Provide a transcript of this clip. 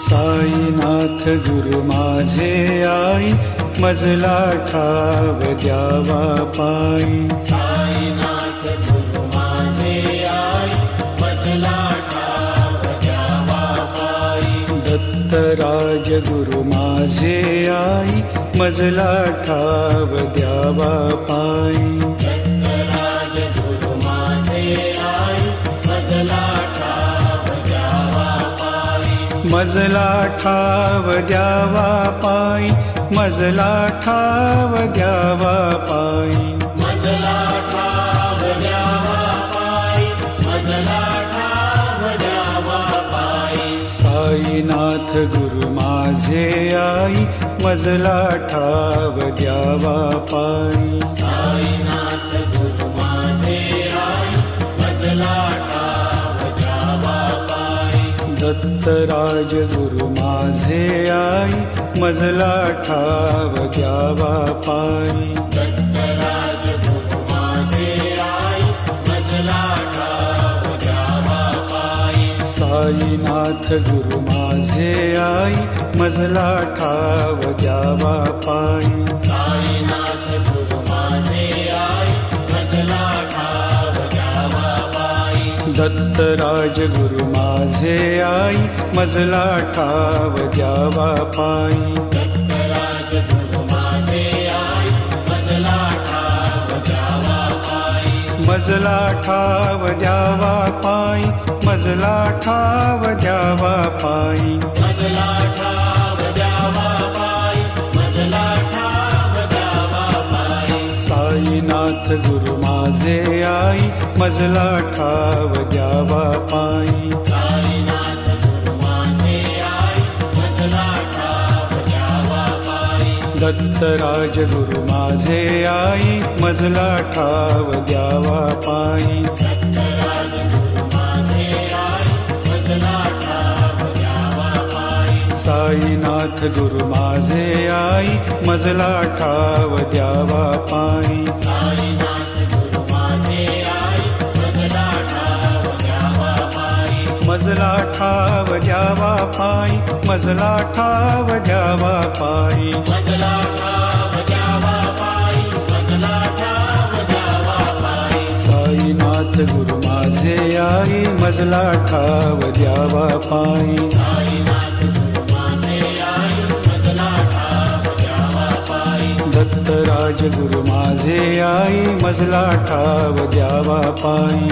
साईनाथ गुरु माझे आई, मजला ठाव द्यावा पायी। साईनाथ गुरु माझे आई, मजला ठाव द्यावा पायी। दत्तराज गुरु माझे आई, मजला ठाव द्यावा पायी। दत्तराज गुरु माझे आई, मजला ठाव द्यावा पायी। मजला ठाव द्यावा पायी, मजला ठाव द्यावा पायी। मजला ठाव द्यावा पायी, मजला ठाव द्यावा पायी। साईनाथ गुरु माझे आई, मजला ठाव द्यावा पायी। साईनाथ गुरु माझे आई, मजला ठाव द्यावा पायी। दत्तराज गुरु माझे आई, मजला ठाव द्यावा पायी। दत्तराज गुरु माझे आई, मजला ठाव द्यावा पायी। साईनाथ गुरु माझे आई, मजला ठाव द्यावा पायी। साईनाथ गुरु माझे आई, मजला ठाव द्यावा पायी। दत्तराज गुरु माझे आई, मजला ठाव द्यावा पायी। दत्तराज गुरु माझे आई, मजला ठाव द्यावा पायी। मजला ठाव द्यावा पायी, मजला ठाव द्यावा पायी। मजला ठाव द्यावा पायी, मजला ठाव द्यावा पायी। साईनाथ गुरु माझे आई, मजला ठाव द्यावा पायी। साईनाथ गुरु माझे आई, मजला ठाव द्यावा पायी। दत्तराज गुरु माझे आई, मजला ठाव द्यावा पायी। दत्तराज गुरु माझे आई, मजला ठाव द्यावा पायी। साईनाथ गुरु माझे आई, मजला ठाव द्यावा पायी। साईनाथ गुरु माझे आई, मजला ठाव द्यावा पायी। मजला ठाव द्यावा पायी, मजला ठाव द्यावा पायी। मजला ठाव द्यावा पायी, मजला ठाव द्यावा पायी। साईनाथ गुरु माझे आई, मजला ठाव द्यावा पायी। साईनाथ गुरु माझे आई, मजला ठाव द्यावा पायी। दत्तराज गुरु माझे आई, मजला ठाव द्यावा पायी।